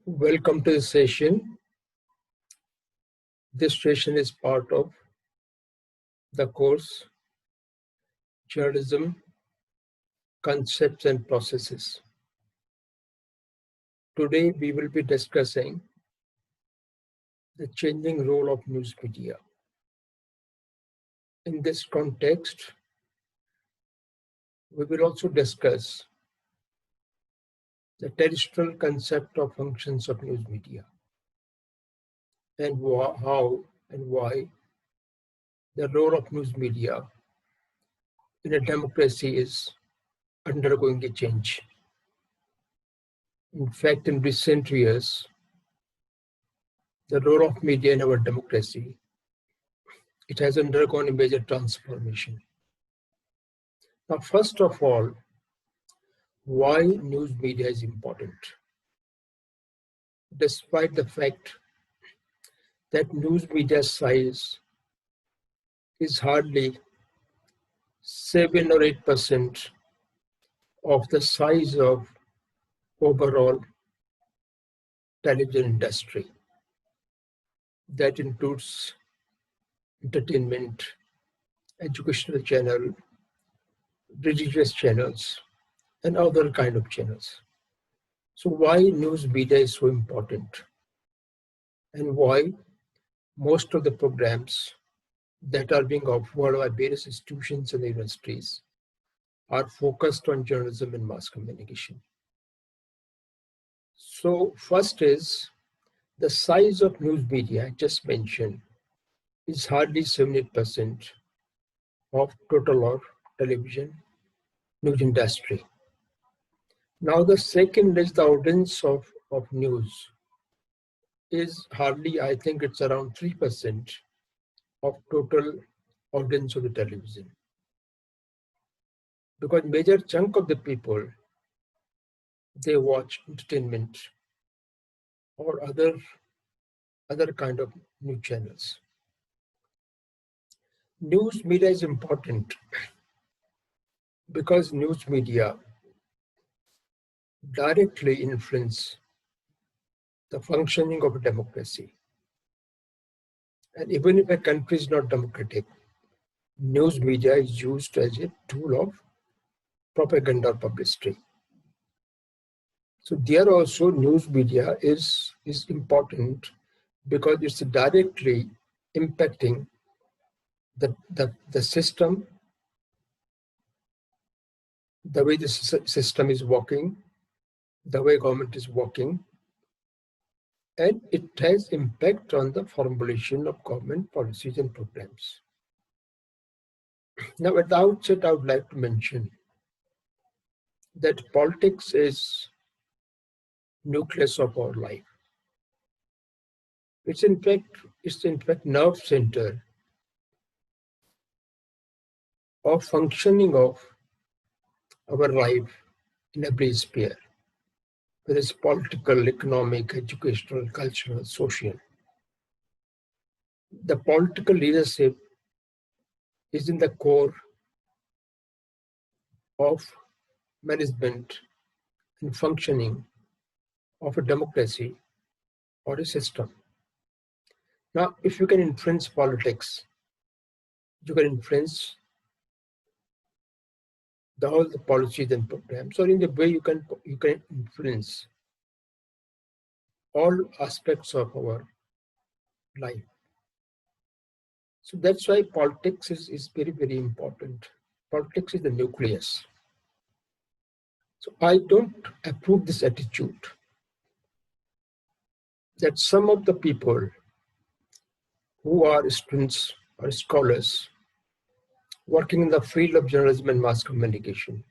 Welcome to the session. This session is part of the course Journalism, Concepts and Processes. Today we will be discussing the changing role of news media. In this context, we will also discuss the terrestrial concept of functions of news media and how and why the role of news media in a democracy is undergoing a change. In fact, in recent years, the role of media in our democracy, it has undergone a major transformation. Now, first of all, why news media is important? Despite the fact that news media size is hardly 7 or 8% of the size of overall television industry. That includes entertainment, educational channel, religious channels, and other kind of channels. So why news media is so important, and why most of the programs that are being offered by various institutions and universities are focused on journalism and mass communication. So first is the size of news media I just mentioned is hardly 78% of total of television news industry. Now the second is the audience of news is hardly, I think it's around 3% of total audience of the television. Because major chunk of the people, they watch entertainment or other kind of news channels. News media is important because news media directly influence the functioning of a democracy. And even if a country is not democratic, news media is used as a tool of propaganda or publicity. So there also news media is important because it's directly impacting the system, the way the system is working, the way government is working, and it has impact on the formulation of government policies and programs. Now, at the outset, I would like to mention that politics is nucleus of our life. It's in fact nerve center of functioning of our life in every sphere, whether it's political, economic, educational, cultural, social. The political leadership is in the core of management and functioning of a democracy or a system. Now, if you can influence politics, you can influence all the policies and programs, or in the way you can influence all aspects of our life. So that's why politics is very, very important. Politics is the nucleus. So I don't approve this attitude that some of the people who are students or scholars working in the field of journalism and mass communication,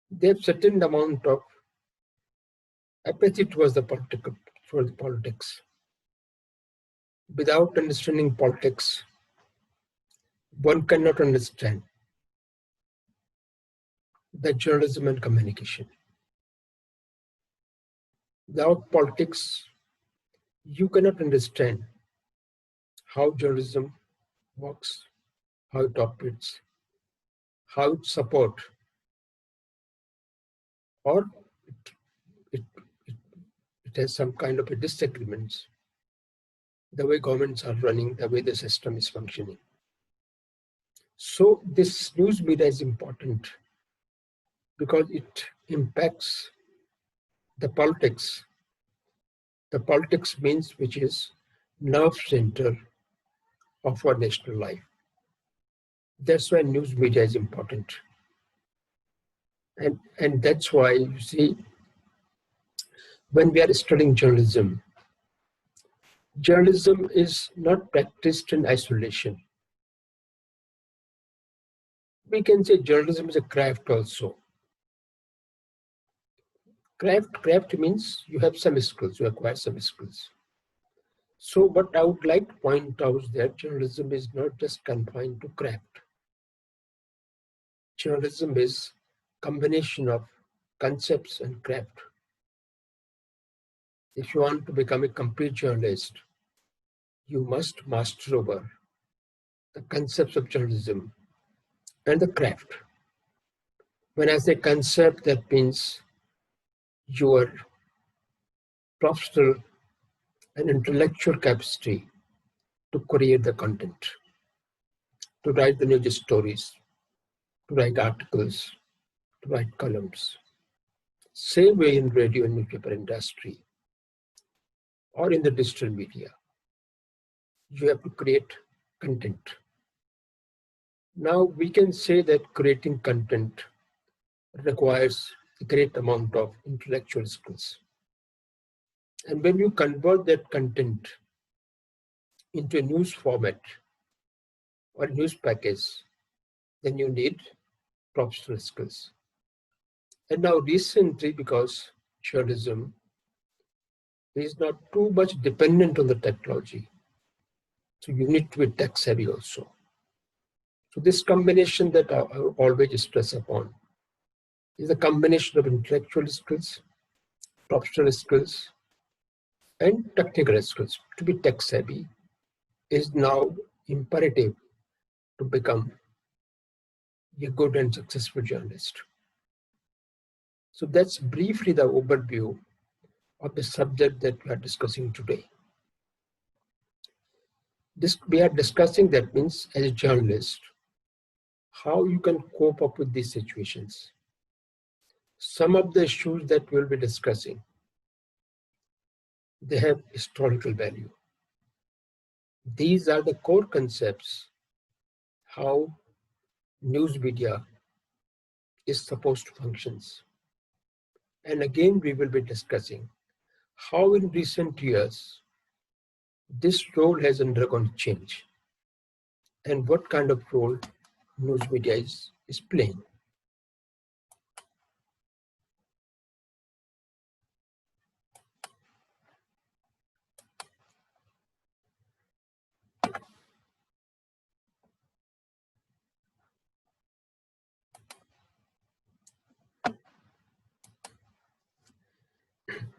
they have certain amount of apathy towards the politics. Without understanding politics, one cannot understand the journalism and communication. Without politics, you cannot understand how journalism works, how it operates, how it supports, or it it has some kind of a disagreements, the way governments are running, the way the system is functioning. So this news media is important because it impacts the politics. The politics means which is nerve center of our national life. That's why news media is important. And that's why you see, when we are studying journalism, journalism is not practiced in isolation. We can say journalism is a craft also. Craft means you have some skills, you acquire some skills. So what I would like to point out is that journalism is not just confined to craft. Journalism is combination of concepts and craft. If you want to become a complete journalist, you must master over the concepts of journalism and the craft. When I say concept, that means your professional and intellectual capacity to create the content, to write the news stories, to write articles, to write columns. Same way in radio and newspaper industry or in the digital media. You have to create content. Now we can say that creating content requires a great amount of intellectual skills. And when you convert that content into a news format or a news package, then you need professional skills. And now recently, because journalism is not too much dependent on the technology, so you need to be tech savvy also. So this combination that I always stress upon is a combination of intellectual skills, professional skills, and technical skills. To be tech savvy is now imperative to become a good and successful journalist. So that's briefly the overview of the subject that we are discussing today. We are discussing, that means as a journalist, how you can cope up with these situations. Some of the issues that we'll be discussing, they have historical value. These are the core concepts how news media is supposed to function. And again, we will be discussing how in recent years this role has undergone change and what kind of role news media is playing.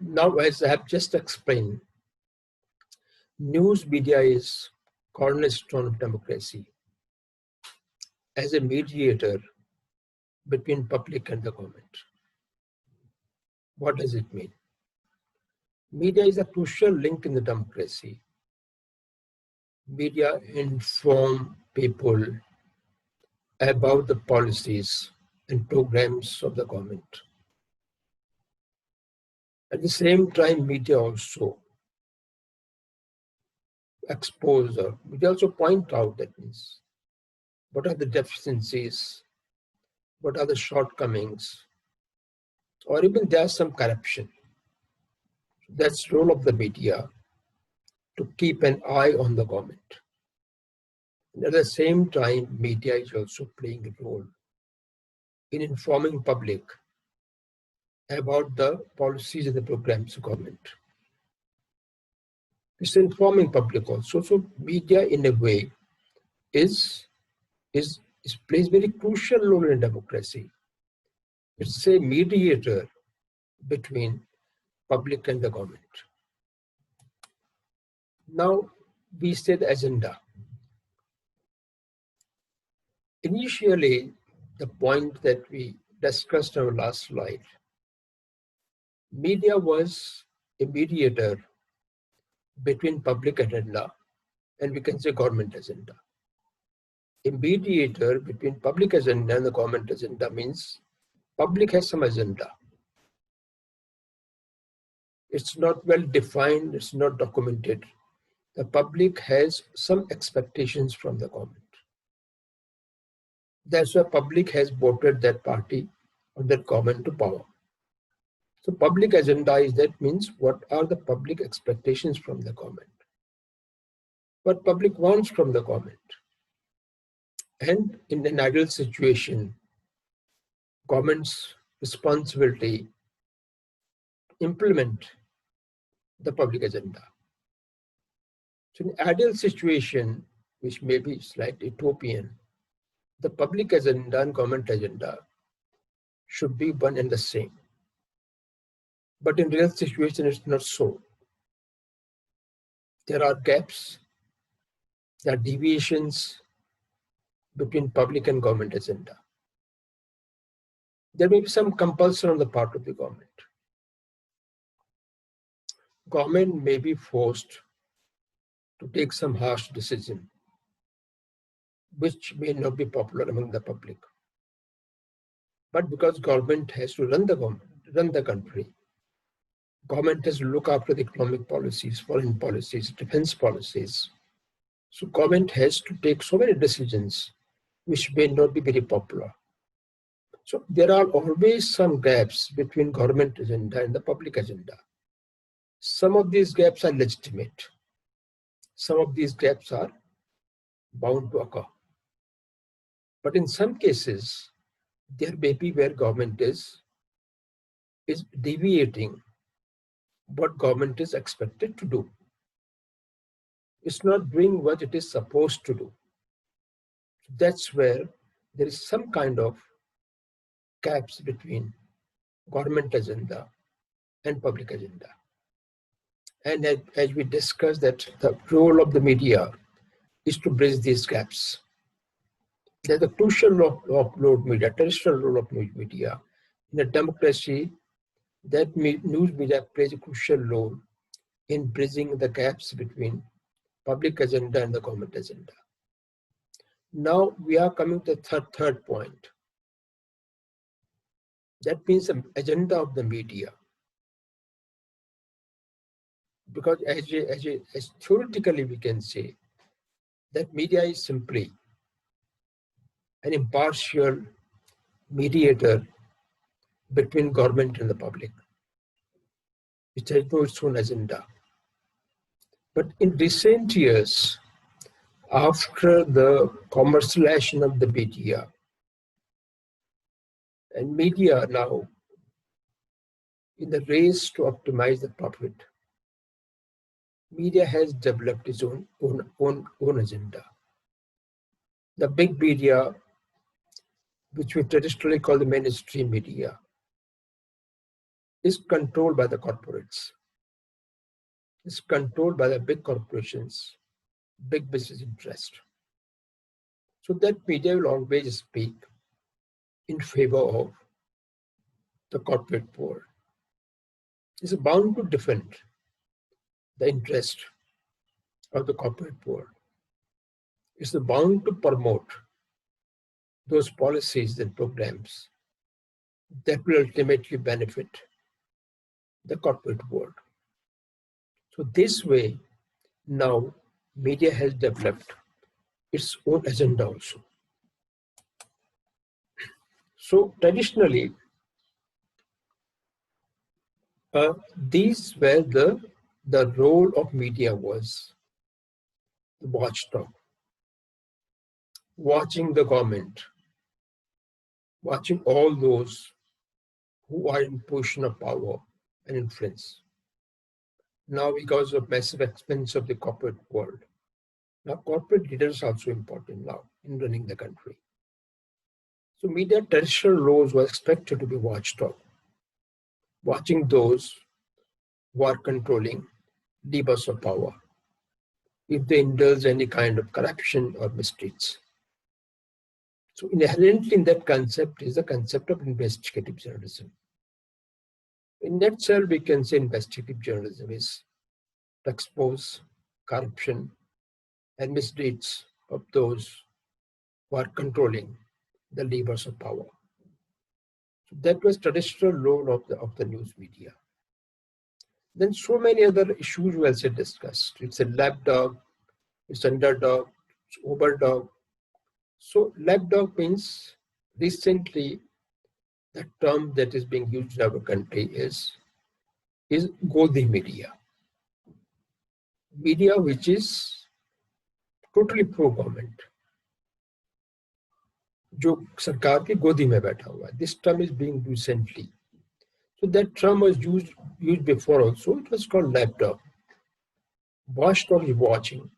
Now, as I have just explained, news media is cornerstone of democracy as a mediator between public and the government. What does it mean? Media is a crucial link in the democracy. Media inform people about the policies and programs of the government. At the same time, media also expose, or media also point out, that means what are the deficiencies, what are the shortcomings, or even there's some corruption. That's the role of the media, to keep an eye on the government. And at the same time, media is also playing a role in informing public about the policies and the programs of government. It's informing public also. So media in a way is plays very crucial role in democracy. It's a mediator between public and the government. Now we say the agenda. Initially, the point that we discussed in our last slide, media was a mediator between public agenda and we can say government agenda. A mediator between public agenda and the government agenda means public has some agenda. It's not well defined, it's not documented. The public has some expectations from the government. That's why public has voted that party or that government to power. So public agenda is that means what are the public expectations from the government? What public wants from the government? And in an ideal situation, government's responsibility to implement the public agenda. So in an ideal situation, which may be slightly utopian, the public agenda and government agenda should be one and the same. But in real situation, it's not so. There are gaps, there are deviations between public and government agenda. There may be some compulsion on the part of the government. Government may be forced to take some harsh decision, which may not be popular among the public. But because government has to run the country, government has to look after the economic policies, foreign policies, defense policies. So government has to take so many decisions which may not be very popular. So there are always some gaps between government agenda and the public agenda. Some of these gaps are legitimate. Some of these gaps are bound to occur. But in some cases, there may be where government is deviating what government is expected to do. It's not doing what it is supposed to do. That's where there is some kind of gaps between government agenda and public agenda. And as we discussed, that the role of the media is to bridge these gaps. There's a crucial role of media, terrestrial role of news media. In a democracy, that news media plays a crucial role in bridging the gaps between public agenda and the government agenda. Now we are coming to the third point. That means the agenda of the media. Because as theoretically we can say that media is simply an impartial mediator between government and the public. It has no its own agenda. But in recent years, after the commercialization of the media, and media now, in the race to optimize the profit, media has developed its own agenda. The big media, which we traditionally call the mainstream media, is controlled by the corporates. It's controlled by the big corporations, big business interest. So that media will always speak in favor of the corporate world. It's bound to defend the interest of the corporate world. It's bound to promote those policies and programs that will ultimately benefit the corporate world. So this way, now media has developed its own agenda also. So traditionally, these were the role of media was the watchdog, watching the government, watching all those who are in position of power and influence. Now, because of massive expense of the corporate world, now corporate leaders are also important now in running the country. So media terrestrial roles were expected to be watchdog, watching those who are controlling levers of power, if they indulge any kind of corruption or misdeeds. So inherently in that concept is the concept of investigative journalism. In nutshell, we can say investigative journalism is to expose corruption and misdeeds of those who are controlling the levers of power. So that was traditional role of the news media. Then so many other issues were also discussed. It's a lapdog, it's underdog, it's overdog. So lapdog means recently the term that is being used in our country is Godi media. Media which is totally pro-government. जो सरकार की गोदी में बैठा हुआ है. This term is being recently. So that term was used before also. It was called lapdog. Watchdog is watching.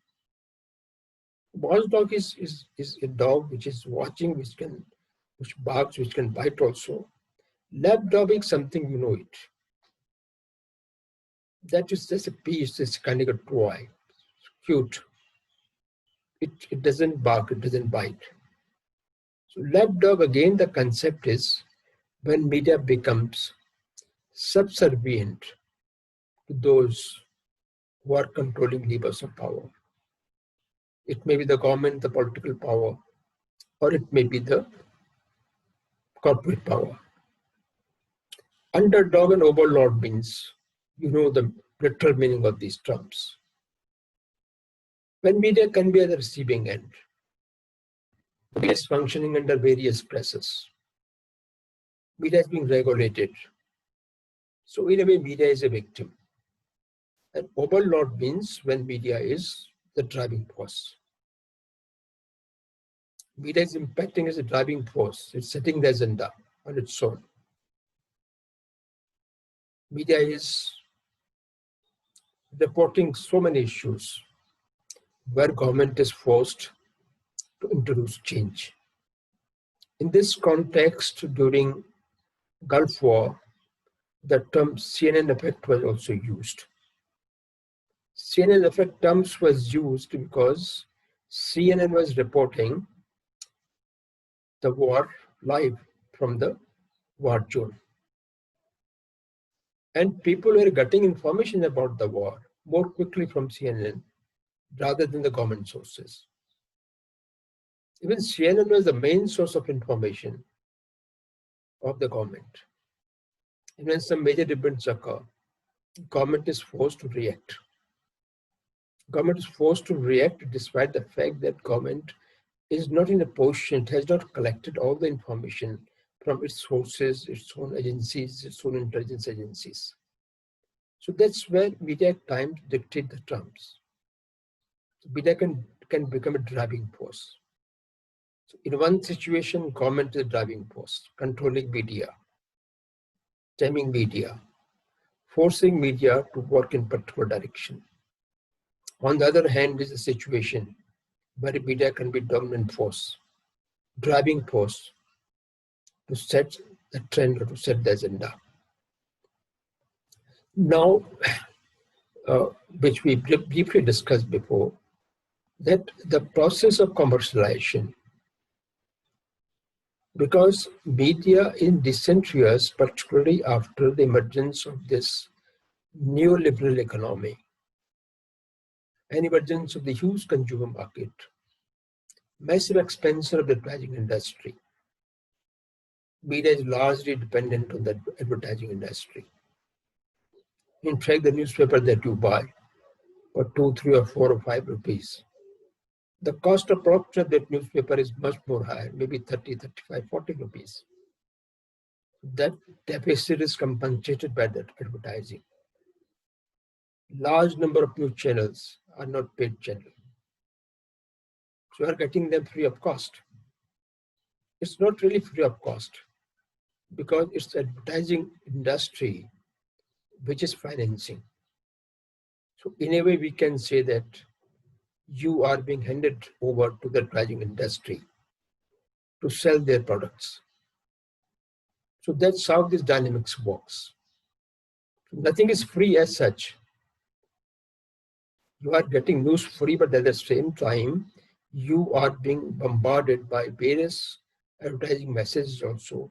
Watchdog is a dog which is watching, which barks, which can bite also. Lapdog is something you know it. That is just a piece, it's kind of a toy. It's cute. It doesn't bark, it doesn't bite. So lapdog, again, the concept is when media becomes subservient to those who are controlling levers of power. It may be the government, the political power, or it may be the corporate power. Underdog and overlord means, you know the literal meaning of these terms. When media can be at the receiving end, media is functioning under various presses. Media is being regulated. So in a way, media is a victim. And overlord means when media is the driving force. Media is impacting as a driving force. It's setting the agenda on its own. Media is reporting so many issues where government is forced to introduce change. In this context, during Gulf War, the term CNN effect was also used. CNN effect terms was used because CNN was reporting the war live from the war zone. And people were getting information about the war more quickly from CNN rather than the government sources. Even CNN was the main source of information of the government. And when some major events occur, government is forced to react. Government is forced to react despite the fact that government is not in a position, it has not collected all the information from its sources, its own agencies, its own intelligence agencies. So that's where media at times dictate the terms. So media can become a driving force. So in one situation, government is a driving force, controlling media, taming media, forcing media to work in particular direction. On the other hand, is a situation where media can be dominant force, driving force to set the trend or to set the agenda. Now, which we briefly discussed before, that the process of commercialization, because media in recent years, particularly after the emergence of this neoliberal economy and emergence of the huge consumer market, massive expansion of the advertising industry, media is largely dependent on the advertising industry. In fact, the newspaper that you buy for 2, 3, or 4 or 5 rupees, the cost of production of that newspaper is much more higher, maybe 30, 35, 40 rupees. That deficit is compensated by that advertising. Large number of news channels are not paid channels. So you are getting them free of cost. It's not really free of cost because it's the advertising industry which is financing. So in a way, we can say that you are being handed over to the advertising industry to sell their products. So that's how this dynamics works. Nothing is free as such. You are getting news free, but at the same time, you are being bombarded by various advertising messages also.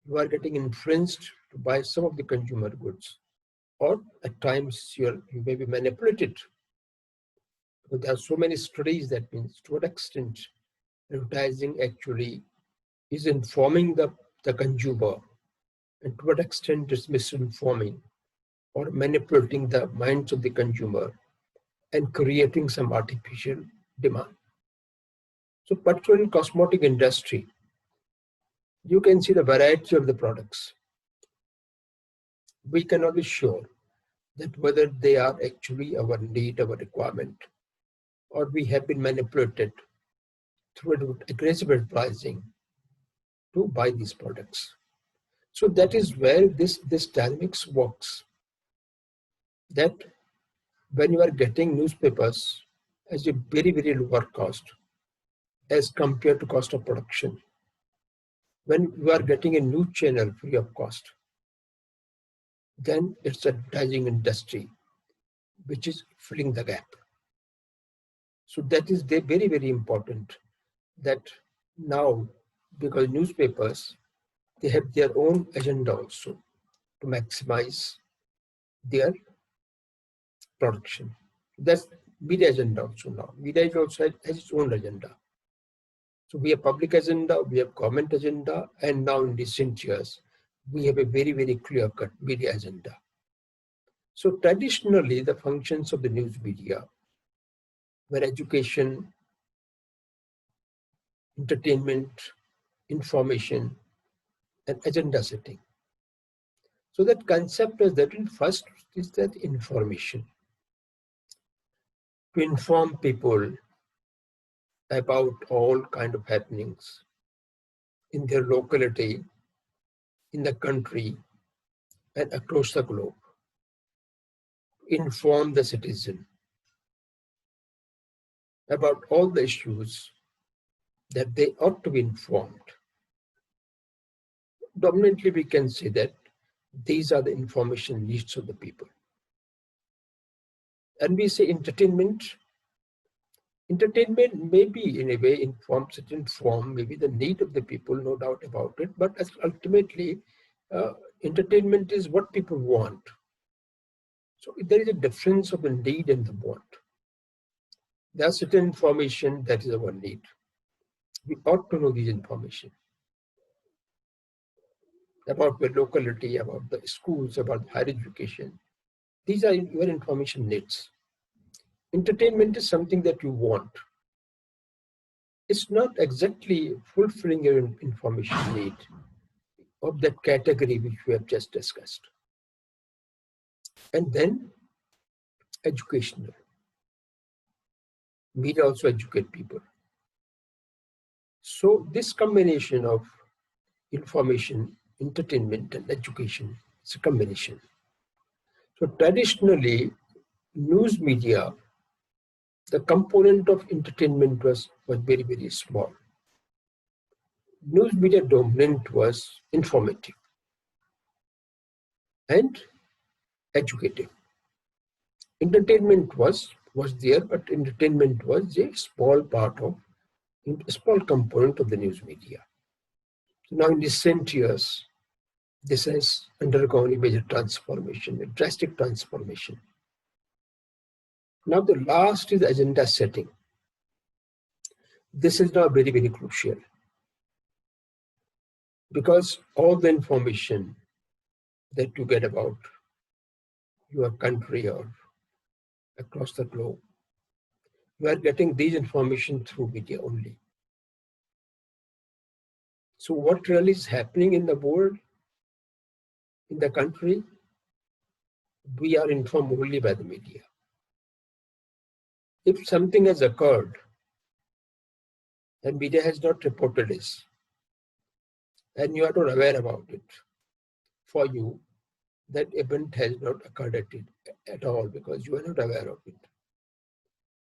you are getting influenced to buy some of the consumer goods, or at times you may be manipulated. But there are so many studies that means to what extent advertising actually is informing the consumer, and to what extent it's misinforming or manipulating the minds of the consumer and creating some artificial demand. So particularly in cosmetic industry, you can see the variety of the products. We cannot be sure that whether they are actually our need, our requirement, or we have been manipulated through aggressive pricing to buy these products. So that is where this dynamics works. That when you are getting newspapers as a very, very lower cost as compared to cost of production, when you are getting a news channel free of cost, then it's advertising industry which is filling the gap. So that is very, very important that now, because newspapers, they have their own agenda also to maximize their production. That's media agenda also now. Media also has its own agenda. So we have public agenda, we have government agenda, and now in recent years, we have a very, very clear-cut media agenda. So traditionally, the functions of the news media were education, entertainment, information, and agenda setting. So that concept is that first is that information. To inform people about all kind of happenings in their locality, in the country, and across the globe. Inform the citizen about all the issues that they ought to be informed. Dominantly, we can say that these are the information needs of the people. And we say entertainment. Entertainment may be in a way inform, certain form, maybe the need of the people, no doubt about it, but ultimately, entertainment is what people want. So there is a difference of the need and the want. There are certain information that is our need. We ought to know this information about the locality, about the schools, about higher education. These are your information needs. Entertainment is something that you want. It's not exactly fulfilling your information need of that category which we have just discussed. And then educational. Media also educate people. So this combination of information, entertainment, and education is a combination. So traditionally, news media, the component of entertainment was very, very small. News media dominant was informative and educative. Entertainment was there, but entertainment was a small part of, a small component of the news media. So now in recent years, this has undergone a major transformation, a drastic transformation. Now the last is agenda setting. This is now very, very crucial because all the information that you get about your country or across the globe, you are getting these information through media only. So what really is happening in the world, in the country, we are informed only by the media. If something has occurred and media has not reported this, and you are not aware about it, for you, that event has not occurred at all because you are not aware of it,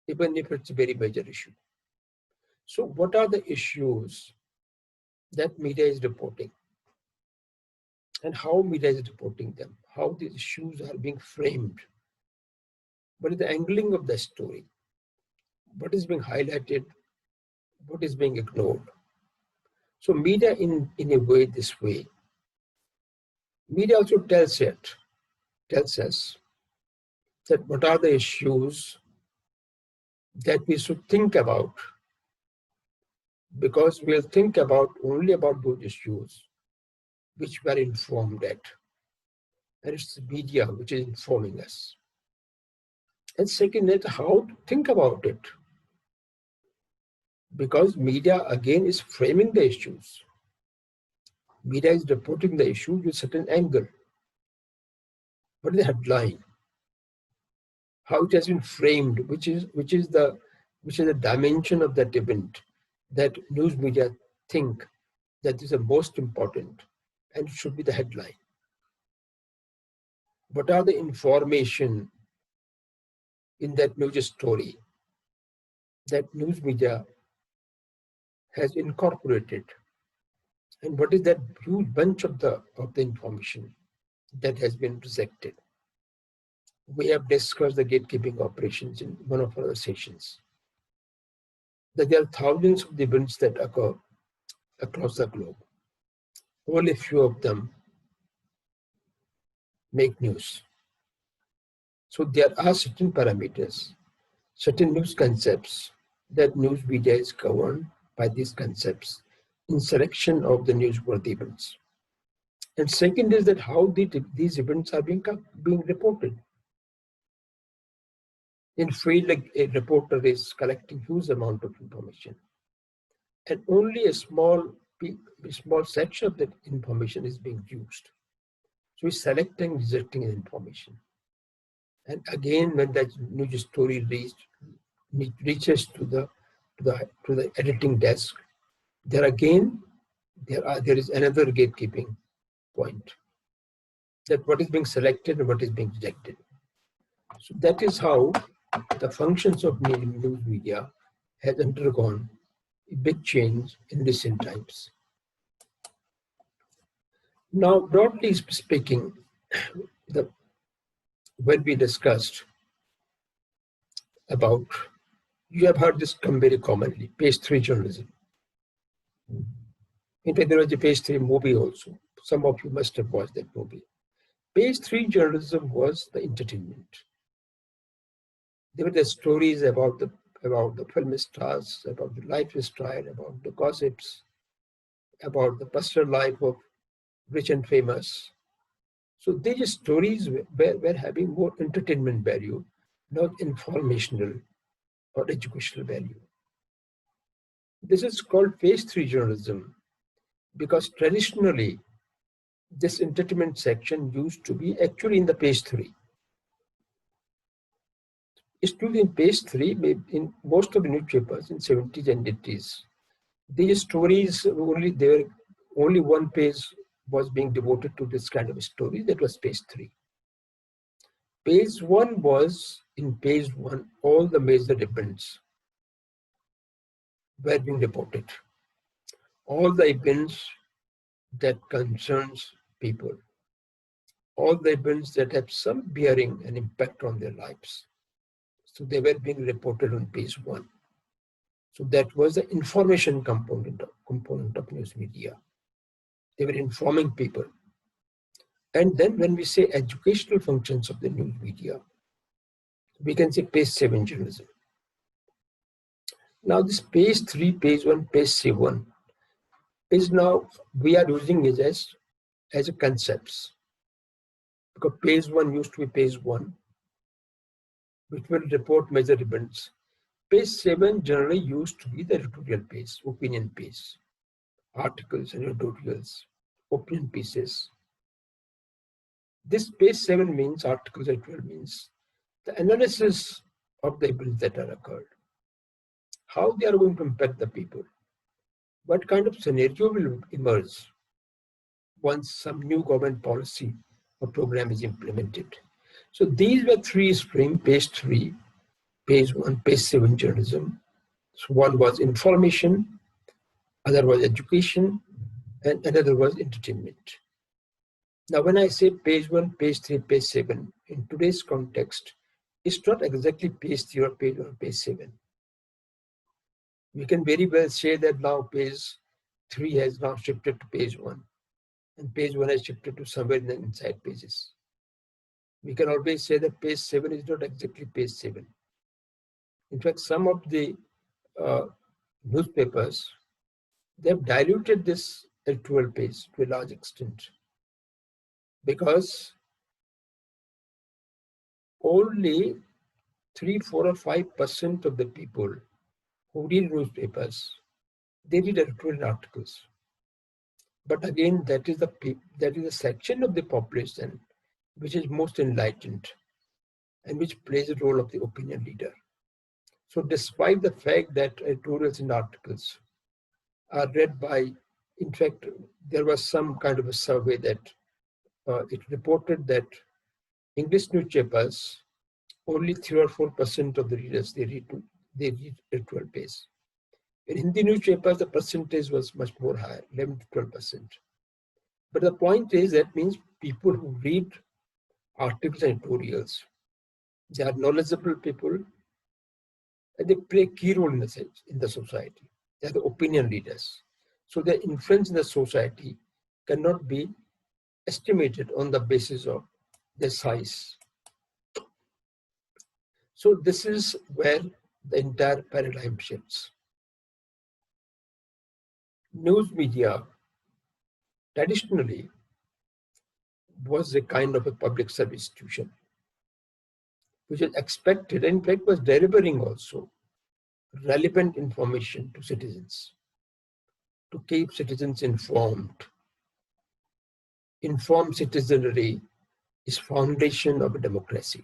even if it's a very major issue. So what are the issues that media is reporting? And how media is reporting them? How these issues are being framed? What is the angling of the story? What is being highlighted? What is being ignored? So media in a way, this way, Media also tells us that what are the issues that we should think about, because we'll think about only about those issues which we are informed at. And it's the media which is informing us. And second is how to think about it. Because media again is framing the issues. Media is reporting the issue with a certain angle. What is the headline? How it has been framed, which is the dimension of that event that news media think that is the most important and it should be the headline. What are the information in that news story that news media has incorporated, and what is that huge bunch of the information that has been rejected? We have discussed the gatekeeping operations in one of our sessions, that there are thousands of events that occur across the globe. Only a few of them make news. So there are certain parameters, certain news concepts that news media is governed by these concepts in selection of the newsworthy events. And second is that how these events are being reported. In field, a reporter is collecting huge amount of information, and only a small section of that information is being used. So he's selecting, rejecting information. And again, when that news story reaches to the editing desk, there is another gatekeeping point, that what is being selected and what is being rejected. So that is how the functions of news media has undergone a big change in recent times. Now, broadly speaking, when we discussed about, you have heard this come very commonly, page 3 journalism. In fact, there was a page 3 movie also. Some of you must have watched that movie. Page 3 journalism was the entertainment. There were the stories about the film stars, about the lifestyle, about the gossips, about the personal life of rich and famous. So these stories were having more entertainment value, not informational or educational value. This is called page 3 journalism because traditionally this entertainment section used to be actually in the page 3. It stood in page 3 in most of the newspapers in 70s and 80s. These stories only one page was being devoted to this kind of story. That was page 3. Page 1 was, in page 1, all the major events were being reported. All the events that concerns people. All the events that have some bearing and impact on their lives. So they were being reported on page 1. So that was the information component of news media. They were informing people. And then when we say educational functions of the news media, we can say page 7 journalism. Now this page 3, page 1, page 7 is now, we are using it as a concepts. Because page 1 used to be page 1, which will report major events. Page 7 generally used to be the editorial page, opinion page, articles and editorials, opinion pieces. This page 7 means, articles editorial means, the analysis of the events that are occurred, how they are going to impact the people, what kind of scenario will emerge once some new government policy or program is implemented. So these were 3 streams, page 3, page 1, page 7 journalism. So one was information, other was education, and another was entertainment. Now when I say page 1, page 3, page 7, in today's context, it's not exactly page 3 or page 1 or page 7. We can very well say that now page 3 has now shifted to page 1. and page 1 has shifted to somewhere in the inside pages. We can always say that page 7 is not exactly page 7. In fact, some of the newspapers, they have diluted this editorial page to a large extent, because only 3, 4, or 5% of the people who read newspapers, they read editorial articles. But again, that is the section of the population which is most enlightened and which plays the role of the opinion leader. So despite the fact that editorials and articles are read by, in fact, there was some kind of a survey that it reported that English newspapers, only 3 or 4% of the readers, they read editorial page. In Hindi newspapers, the percentage was much more higher, 11 to 12%. But the point is, that means people who read articles and editorials, they are knowledgeable people, and they play a key role in the society. They are the opinion leaders. So their influence in the society cannot be estimated on the basis of their size. So this is where the entire paradigm shifts. News media traditionally was a kind of a public service institution, which is expected, and in fact was delivering also relevant information to citizens, to keep citizens informed. Informed citizenry is foundation of a democracy.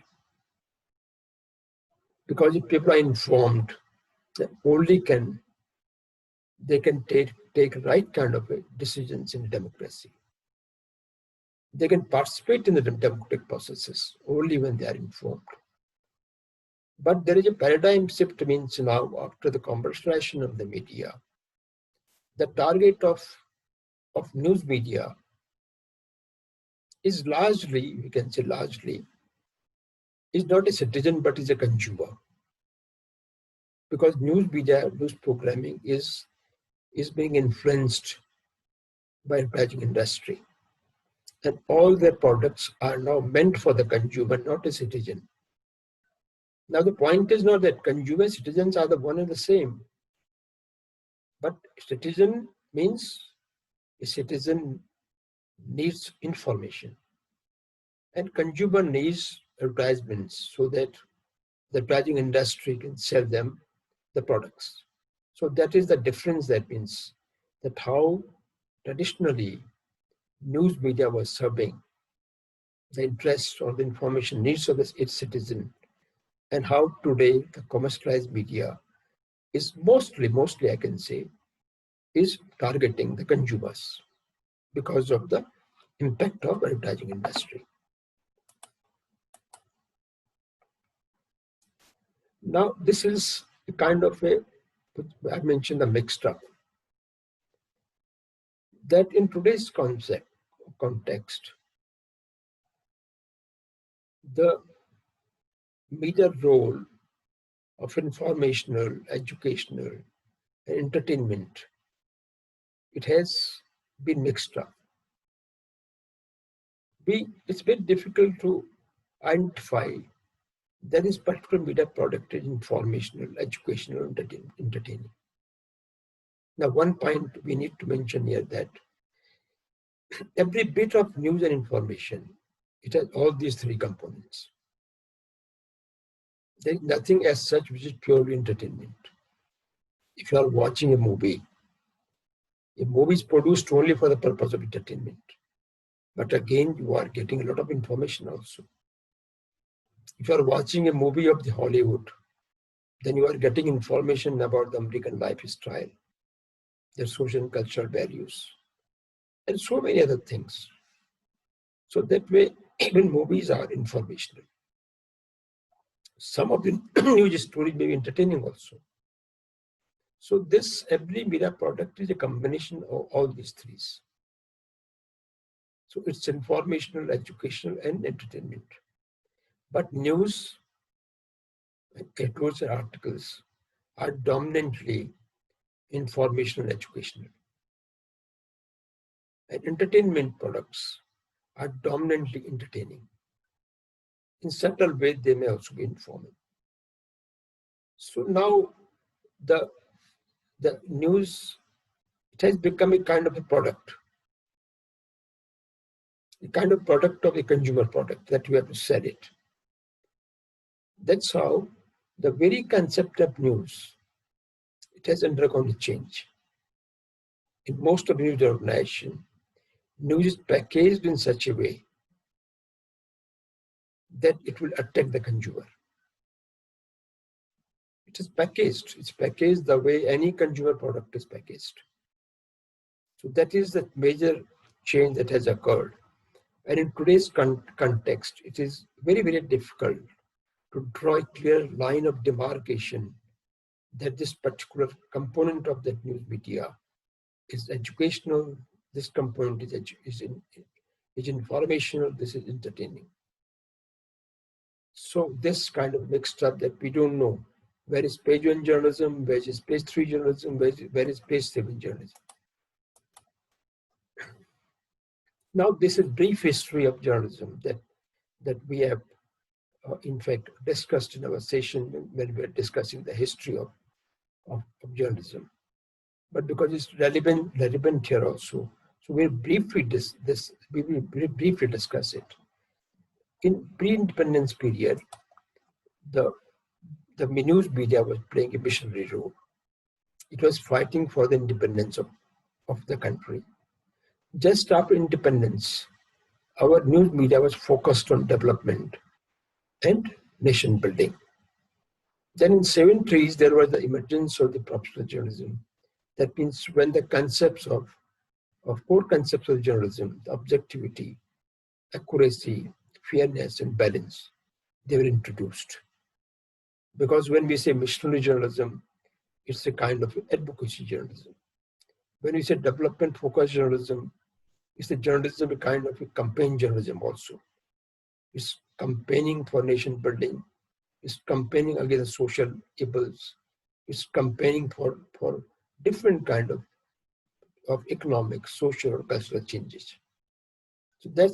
Because if people are informed, they can take right kind of decisions in a democracy. They can participate in the democratic processes only when they are informed. But there is a paradigm shift, means now after the commercialization of the media, the target of news media is largely, we can say largely, is not a citizen but is a consumer. Because news media, news programming is being influenced by advertising industry. And all their products are now meant for the consumer, not a citizen. Now the point is not that consumer and citizens are the one and the same. But citizen means a citizen needs information. And consumer needs advertisements so that the advertising industry can sell them the products. So that is the difference. That means that how traditionally news media was serving the interests or the information needs of its citizen, and how today the commercialized media is mostly I can say, is targeting the consumers because of the impact of advertising industry. Now this is a kind of a, I mentioned the mixed up, that in today's context, the media role of informational, educational, and entertainment, it has been mixed up. It's very difficult to identify that this particular media product is informational, educational, entertaining. Now, one point we need to mention here, that every bit of news and information, it has all these three components. There is nothing as such which is purely entertainment. If you are watching a movie is produced only for the purpose of entertainment. But again, you are getting a lot of information also. If you are watching a movie of the Hollywood, then you are getting information about the American lifestyle, their social and cultural values, and so many other things. So that way, even movies are informational. Some of the news stories may be entertaining also. So this every media product is a combination of all these three. So it's informational, educational, and entertainment. But news, editorials and articles are dominantly informational and educational. And entertainment products are dominantly entertaining. In subtle ways, they may also be informing. So now the, the news, it has become a kind of a product, a kind of product of a consumer product that you have to sell it. That's how the very concept of news, it has undergone a change. In most of news organizations, news is packaged in such a way that it will attack the consumer. It is packaged. It's packaged the way any consumer product is packaged. So that is the major change that has occurred. And in today's context, it is very, very difficult to draw a clear line of demarcation that this particular component of that news media is educational, this component is informational, this is entertaining. So this kind of mixed up that we don't know where is page 1 journalism, where is page 3 journalism, where is page 7 journalism. Now this is brief history of journalism that we have in fact discussed in our session when we were discussing the history of journalism. But because it's relevant here also, so we will briefly discuss it. In pre-independence period, the news media was playing a missionary role. It was fighting for the independence of the country. Just after independence, our news media was focused on development and nation building. Then in 70s, there was the emergence of the professional journalism. That means when the concepts of core concepts of journalism, objectivity, accuracy, fairness, and balance, they were introduced. Because when we say missionary journalism, it's a kind of advocacy journalism. When we say development-focused journalism, it's a journalism, a kind of a campaign journalism also. It's campaigning for nation building. It's campaigning against social evils. It's campaigning for different kind of economic, social, or cultural changes. So that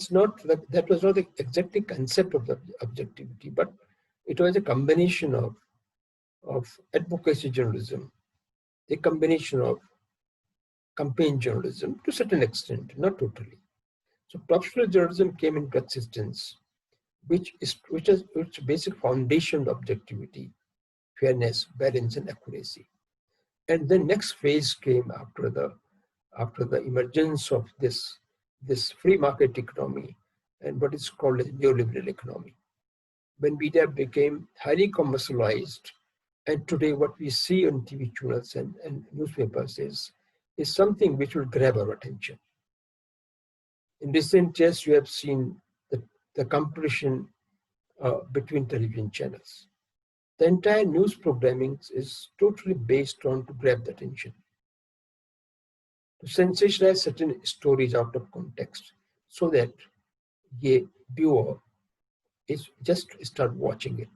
was not the exactly concept of the objectivity, but it was a combination of advocacy journalism, a combination of campaign journalism to a certain extent, not totally. So professional journalism came into existence, which is basic foundation of objectivity, fairness, balance, and accuracy. And the next phase came after the emergence of this free market economy and what is called a neoliberal economy. When media became highly commercialized, and today what we see on TV channels and newspapers is something which will grab our attention. In recent years, you have seen the competition between television channels. The entire news programming is totally based on to grab the attention, to sensationalize certain stories out of context, so that a viewer is just start watching it.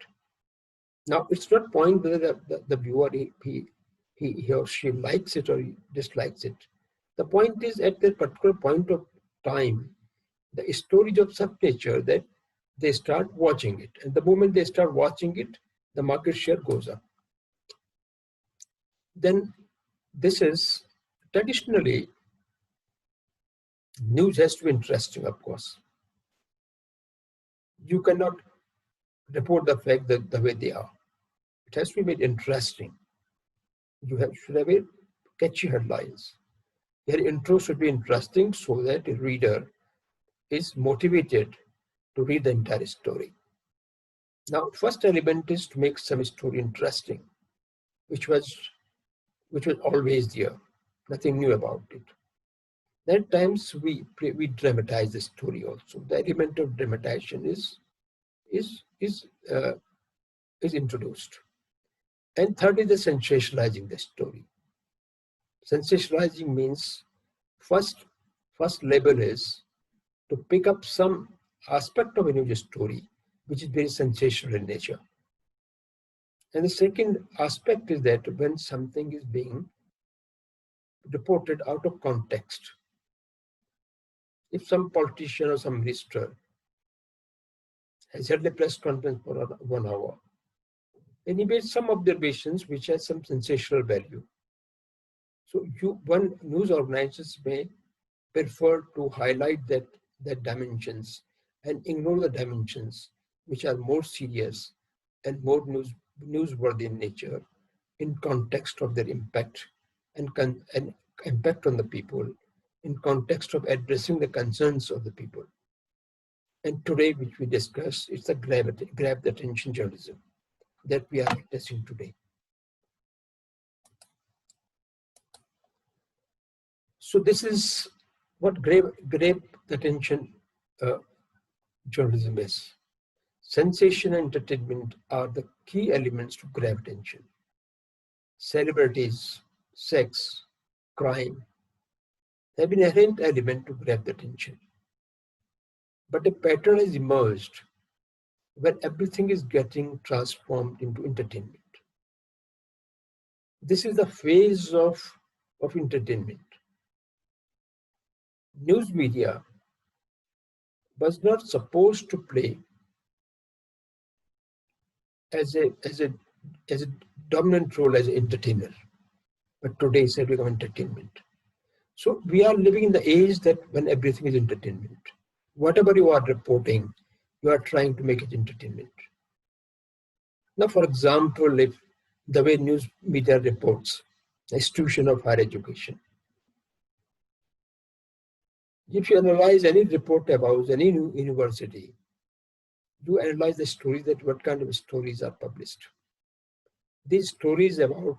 Now, it's not point whether the viewer he or she likes it or he dislikes it. The point is at that particular point of time, the stories of such nature that they start watching it. And the moment they start watching it, the market share goes up. Then this is traditionally, news has to be interesting, of course. You cannot report the fact that the way they are. It has to be made interesting. You should have a catchy headlines. Your intro should be interesting so that a reader is motivated to read the entire story. Now, first element is to make some story interesting, which was always there, nothing new about it. At times we dramatize the story also. The element of dramatization is introduced. And third is the sensationalizing the story. Sensationalizing means first label is to pick up some aspect of a news story which is very sensational in nature. And the second aspect is that when something is being reported out of context, If some politician or some minister has held a press conference for 1 hour, and he made some observations which has some sensational value. So one news organizers may prefer to highlight that dimensions and ignore the dimensions which are more serious and more newsworthy in nature in context of their impact and impact on the people, in context of addressing the concerns of the people. And today, which we discussed, it's the grab the attention journalism that we are witnessing today. So this is what grab the attention journalism is. Sensation and entertainment are the key elements to grab attention. Celebrities, sex, crime have an inherent element to grab the attention. But a pattern has emerged when everything is getting transformed into entertainment. This is the phase of entertainment. News media was not supposed to play as a dominant role as an entertainer, but today it's become entertainment. So we are living in the age that when everything is entertainment. Whatever you are reporting, you are trying to make it entertainment. Now, for example, if the way news media reports the institution of higher education, if you analyze any report about any new university, you analyze the stories, that what kind of stories are published. These stories about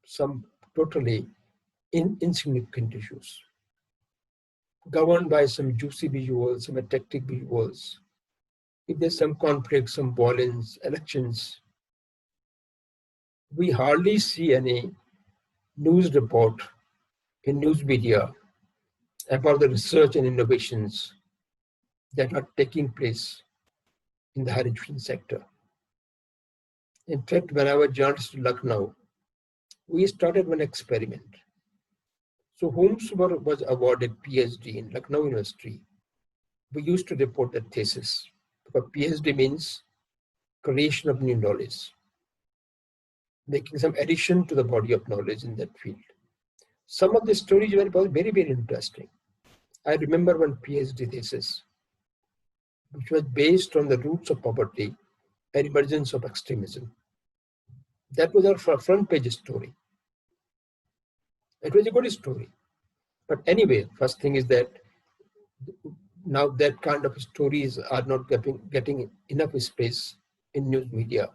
some totally insignificant issues, governed by some juicy visuals, some attractive visuals. If there's some conflict, some violence, elections, we hardly see any news report in news media about the research and innovations that are taking place in the higher education sector. In fact, when I was journalist in Lucknow, we started one experiment. So whomsoever was awarded PhD in Lucknow University, we used to report the thesis, because PhD means creation of new knowledge, making some addition to the body of knowledge in that field. Some of the stories were very, very interesting. I remember one PhD thesis, which was based on the roots of poverty and emergence of extremism. That was our front page story. It was a good story. But anyway, first thing is that now that kind of stories are not getting enough space in news media.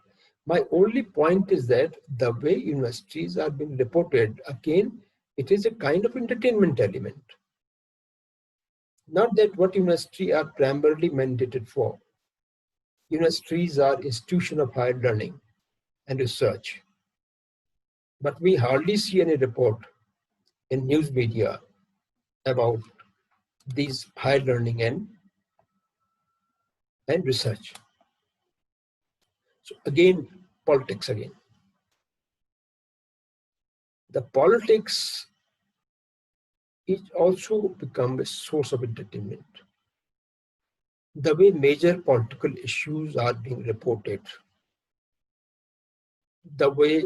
My only point is that the way universities are being reported, again, it is a kind of entertainment element. Not that what universities are primarily mandated for. Universities are institutions of higher learning and research. But we hardly see any report in news media about these higher learning and research. So again, politics again. The politics is also become a source of entertainment. The way major political issues are being reported, the way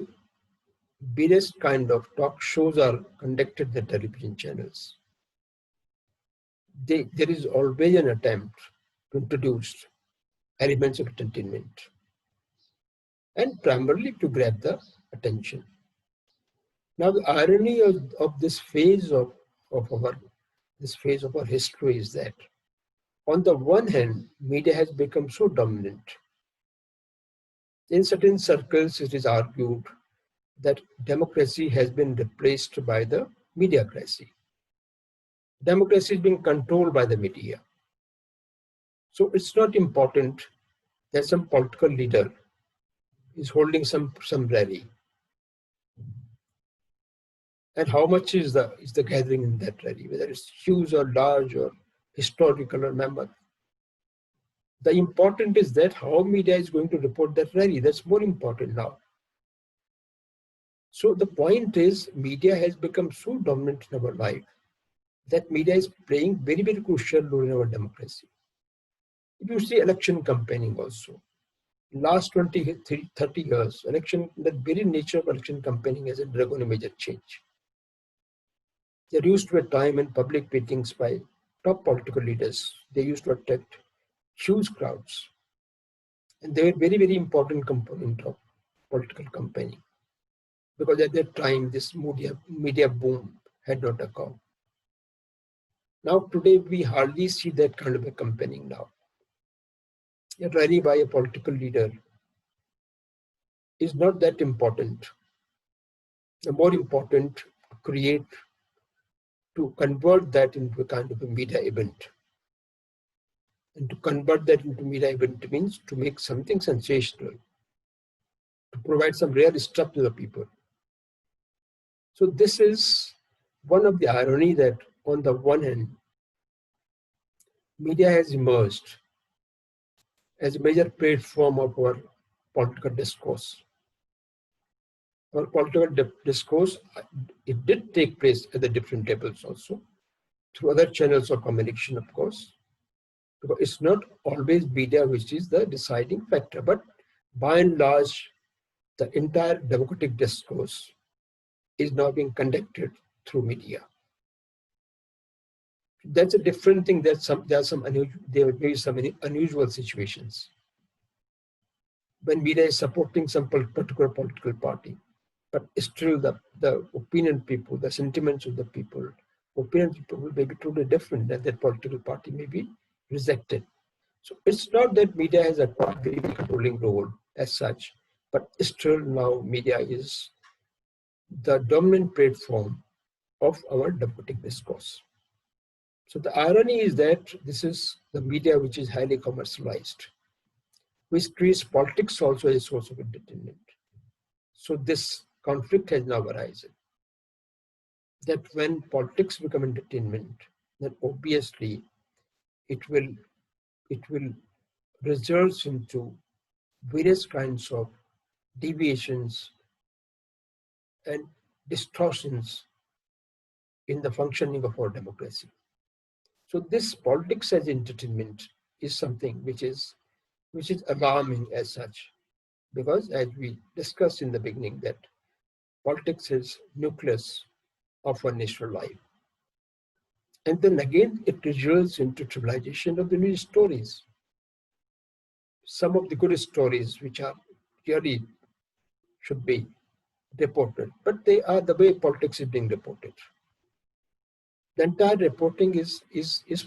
various kind of talk shows are conducted in the television channels, there is always an attempt to introduce elements of entertainment and primarily to grab the attention. Now, the irony of this phase of our history is that, on the one hand, media has become so dominant. In certain circles, it is argued that democracy has been replaced by the mediacracy. Democracy is being controlled by the media. So it's not important that some political leader is holding some rally. And how much is the gathering in that rally, whether it's huge or large or historical or member. The important is that how media is going to report that rally. That's more important now. So the point is, media has become so dominant in our life that media is playing very, very crucial role in our democracy. If you see election campaigning also, last 20, 30 years, the very nature of election campaigning has undergone a major change. There used to be a time in public meetings by top political leaders. They used to attract huge crowds. And they were very, very important component of political campaigning. Because at that time, this media boom had not occurred. Now, today, we hardly see that kind of a campaigning now. A rally by a political leader is not that important. The more important to convert that into a kind of a media event. And to convert that into media event means to make something sensational, to provide some real stuff to the people. So this is one of the irony that on the one hand, media has emerged as a major platform of our political discourse. Our political discourse, it did take place at the different levels also, through other channels of communication, of course, because it's not always media which is the deciding factor, but by and large, the entire democratic discourse is now being conducted through media. That's a different thing. There may be some unusual situations when media is supporting some particular political party, but still the opinion people, the sentiments of the people, opinion people may be totally different, and that political party may be rejected. So it's not that media has a very controlling role as such, but still now media is the dominant platform of our democratic discourse. So the irony is that this is the media which is highly commercialized, which treats politics also as a source of entertainment. So this conflict has now arisen, that when politics become entertainment, then obviously it will result into various kinds of deviations and distortions in the functioning of our democracy. So this politics as entertainment is something which is alarming as such, because as we discussed in the beginning, that politics is nucleus of our national life. And then again, it results into trivialization of the news stories. Some of the good stories which are really should be reported, but they are the way politics is being reported. The entire reporting is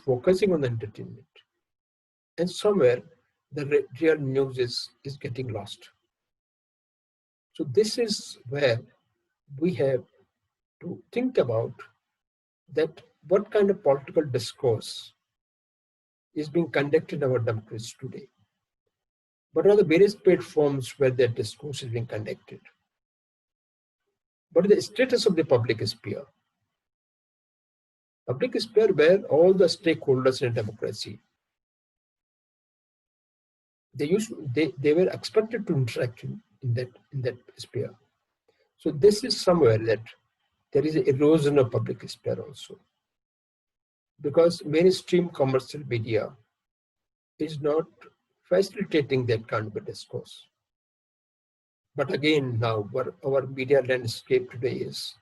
focusing on the entertainment. And somewhere the real news is getting lost. So this is where we have to think about that what kind of political discourse is being conducted in our democracy today. What are the various platforms where that discourse is being conducted? What is the status of the public sphere? Public sphere where all the stakeholders in a democracy, they were expected to interact in that sphere. So this is somewhere that there is an erosion of public sphere also, because mainstream commercial media is not facilitating that kind of a discourse. But again, now our media landscape today is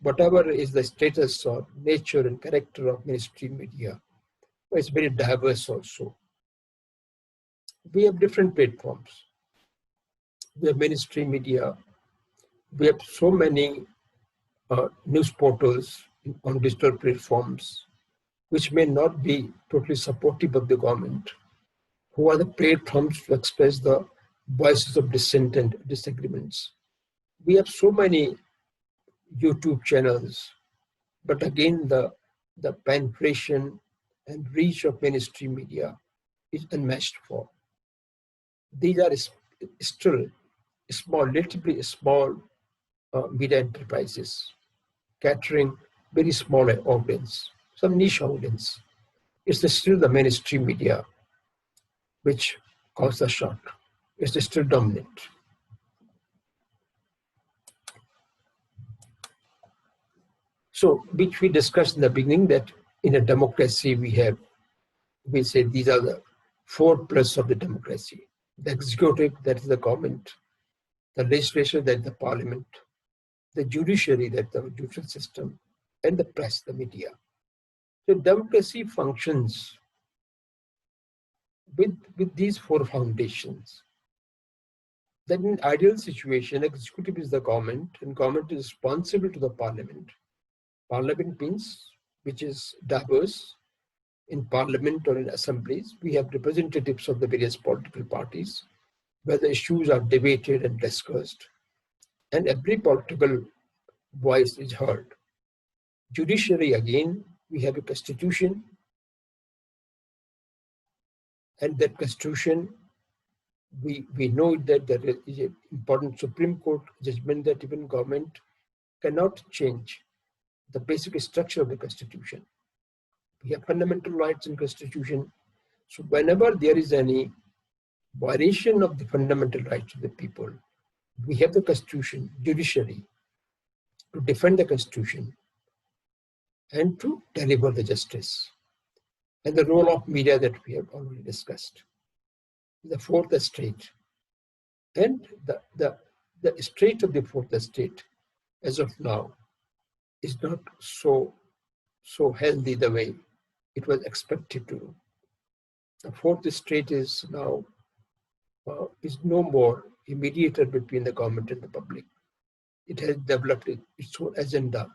whatever is the status or nature and character of mainstream media, it's very diverse also. We have different platforms. We have mainstream media. We have so many news portals on digital platforms, which may not be totally supportive of the government, who are the platforms to express the voices of dissent and disagreements. We have so many YouTube channels, but again, the penetration and reach of mainstream media is unmatched for. These are still small, relatively small media enterprises, catering very small audience, some niche audience. It's still the mainstream media which calls the shot. It's still dominant. So, which we discussed in the beginning, that in a democracy we say these are the 4+ of the democracy: the executive, that is the government; the legislature, that is the parliament; the judiciary, that is the judicial system; and the press, the media. So democracy functions with these 4 foundations. That in ideal situation, executive is the government, and government is responsible to the parliament. Parliament means which is diverse. In parliament or in assemblies, we have representatives of the various political parties, where the issues are debated and discussed, and every political voice is heard. Judiciary, again, we have a constitution, and that constitution, we know that there is an important Supreme Court judgment that even government cannot change the basic structure of the constitution. We have fundamental rights in constitution. So whenever there is any violation of the fundamental rights of the people, we have the constitution, judiciary, to defend the constitution and to deliver the justice. And the role of media that we have already discussed. The 4th estate. And the state of the 4th estate, as of now, is not so healthy the way it was expected to. The 4th estate is now is no more a mediator between the government and the public. It has developed its own agenda.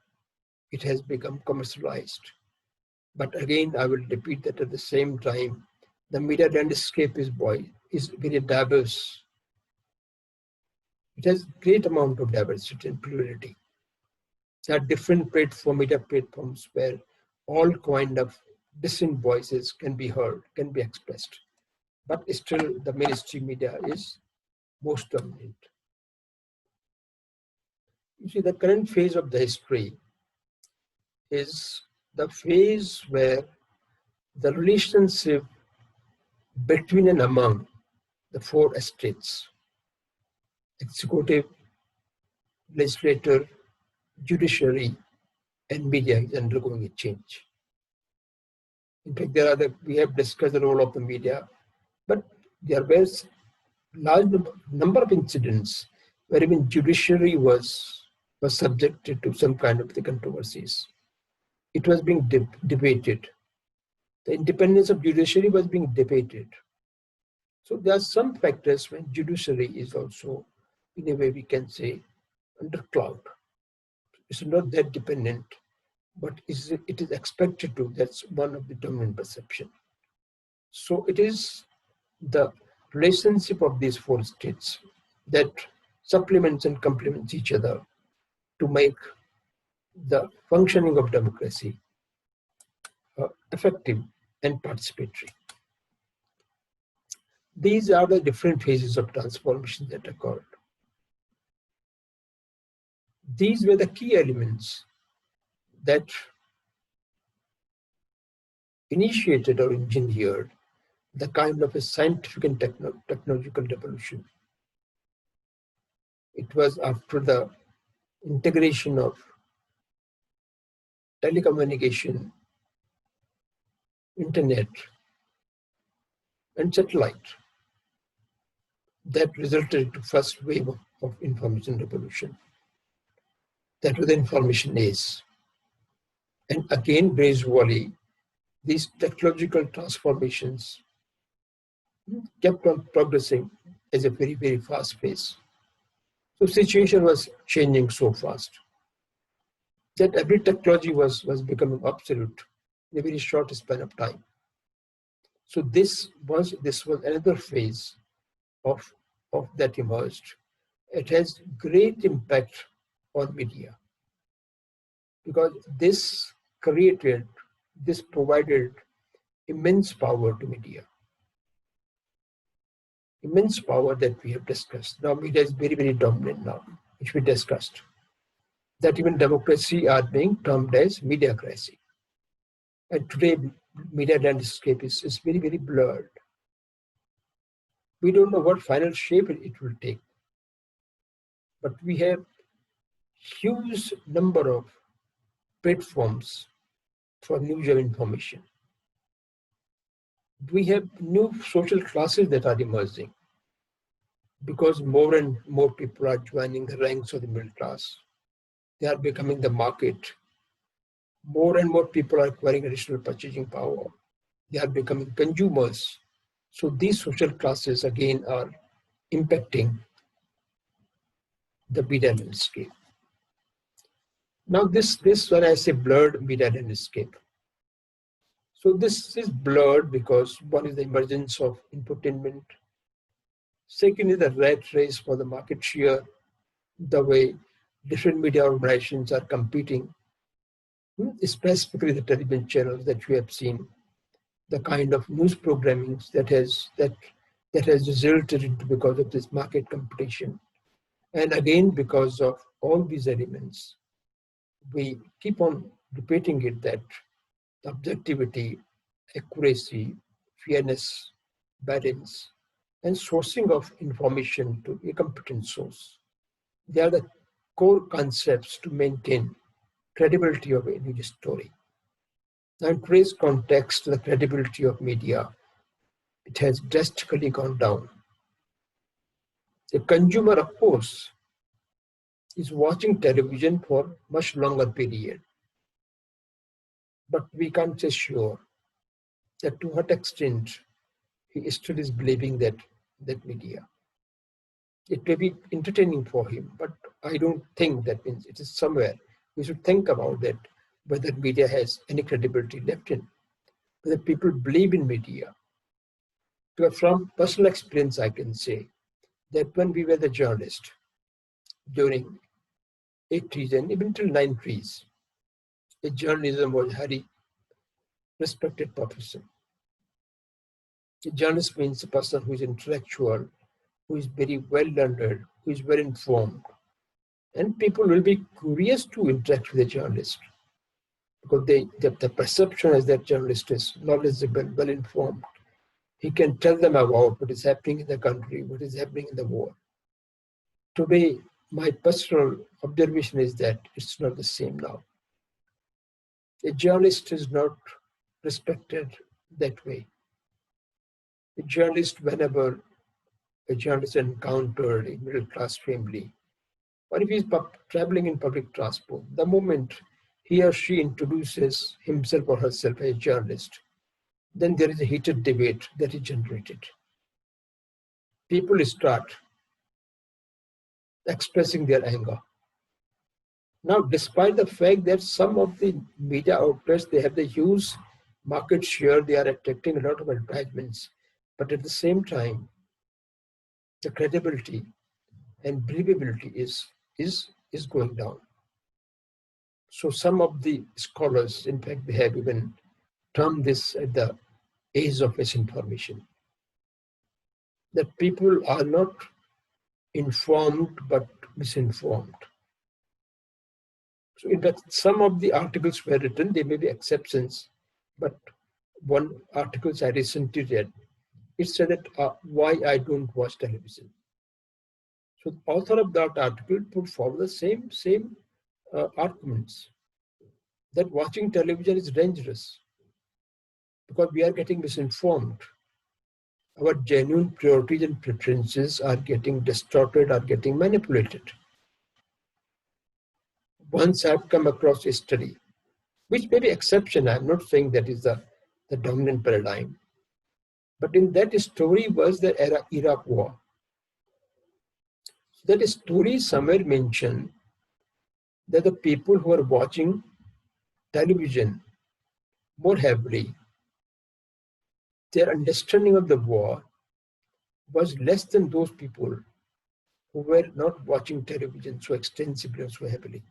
It has become commercialized. But again, I will repeat that at the same time, the media landscape is very diverse. It has great amount of diversity and plurality. There are different media platforms where all kind of distinct voices can be heard, can be expressed. But still, the mainstream media is most dominant. You see, the current phase of the history is the phase where the relationship between and among the 4 estates, executive, legislature, judiciary, and media, is undergoing a change. In fact, we have discussed the role of the media, but there were large number of incidents where even judiciary was subjected to some kind of the controversies. It was being debated. The independence of judiciary was being debated. So there are some factors when judiciary is also, in a way we can say, under cloud. It's not that dependent, but it is expected to. That's one of the dominant perception. So it is the relationship of these 4 states that supplements and complements each other to make the functioning of democracy effective and participatory. These are the different phases of transformation that occurred. These were the key elements that initiated or engineered the kind of a scientific and technological revolution. It was after the integration of telecommunication, internet, and satellite that resulted in the first wave of information revolution. That was the information age. And again, gradually, these technological transformations kept on progressing at a very, very fast pace. So situation was changing so fast that every technology was becoming obsolete in a very short span of time. So this was another phase of that emerged. It has great impact on media because this provided immense power to media. Immense power that we have discussed. Now media is very, very dominant now, which we discussed. That even democracy are being termed as mediacracy. And today, media landscape is very, very blurred. We don't know what final shape it will take. But we have huge number of platforms for news and information. We have new social classes that are emerging because more and more people are joining the ranks of the middle class. They are becoming the market. More and more people are acquiring additional purchasing power. They are becoming consumers. So these social classes again are impacting the media landscape. Now this when I say blurred media landscape. So this is blurred because one is the emergence of infotainment. Second is the rat race for the market share, the way different media organizations are competing, specifically the television channels that we have seen, the kind of news programming that has resulted into because of this market competition. And again, because of all these elements, we keep on repeating it that objectivity, accuracy, fairness, balance, and sourcing of information to a competent source. They are the core concepts to maintain credibility of a news story. Now, in today's context, the credibility of media, it has drastically gone down. The consumer, of course, is watching television for much longer period. But we can't say sure that to what extent he still is believing that media. It may be entertaining for him, but I don't think that means it is somewhere. We should think about that, whether media has any credibility left in, whether people believe in media. Because from personal experience, I can say that when we were the journalists during 80s and even till 90s, journalism was a highly respected profession. A journalist means a person who is intellectual, who is very well learned, who is well informed. And people will be curious to interact with a journalist because the perception is that journalist is knowledgeable, well informed. He can tell them about what is happening in the country, what is happening in the world. Today, my personal observation is that it's not the same now. A journalist is not respected that way. A journalist, whenever a journalist encountered a middle-class family, or if he's traveling in public transport, the moment he or she introduces himself or herself as a journalist, then there is a heated debate that is generated. People start expressing their anger. Now, despite the fact that some of the media outlets, they have the huge market share, they are attracting a lot of advertisements, but at the same time, the credibility and believability is going down. So some of the scholars, in fact, they have even termed this at the age of misinformation. That people are not informed but misinformed. So in fact, some of the articles were written, there may be exceptions, but one article I recently read, it said that why I don't watch television. So the author of that article put forward the same arguments that watching television is dangerous because we are getting misinformed. Our genuine priorities and preferences are getting distorted, are getting manipulated. Once I've come across a study, which may be exception, I'm not saying that is the dominant paradigm, but in that story was the Iraq war. That story somewhere mentioned that the people who are watching television more heavily, their understanding of the war was less than those people who were not watching television so extensively or so heavily.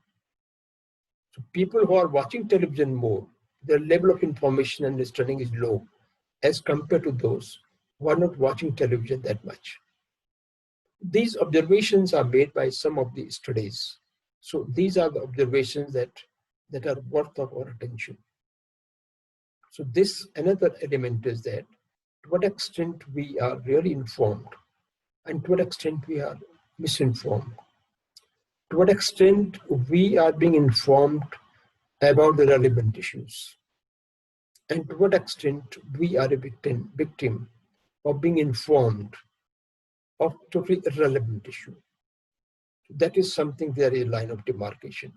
So people who are watching television more, their level of information and understanding is low as compared to those who are not watching television that much. These observations are made by some of the studies. So these are the observations that are worth of our attention. So this another element is that to what extent we are really informed and to what extent we are misinformed. To what extent we are being informed about the relevant issues, and to what extent we are a victim of being informed of totally irrelevant issue. That is something there is a line of demarcation.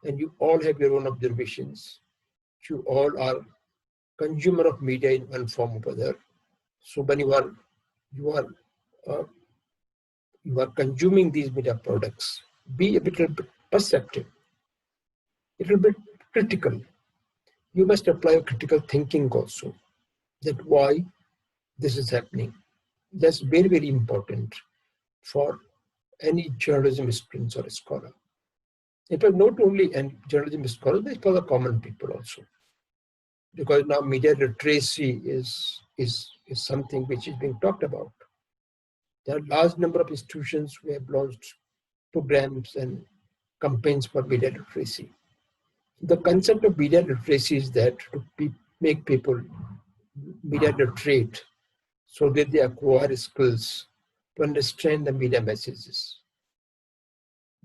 And you all have your own observations. You all are consumer of media in one form or other. So when you are uh, you are consuming these media products, be a little bit perceptive, a little bit critical. You must apply a critical thinking also, that why this is happening. That's very, very important for any journalism student or scholar. It was not only an journalism scholar, but for the common people also. Because now media literacy is something which is being talked about. There are a large number of institutions who have launched programs and campaigns for media literacy. The concept of media literacy is that to make people media literate so that they acquire skills to understand the media messages.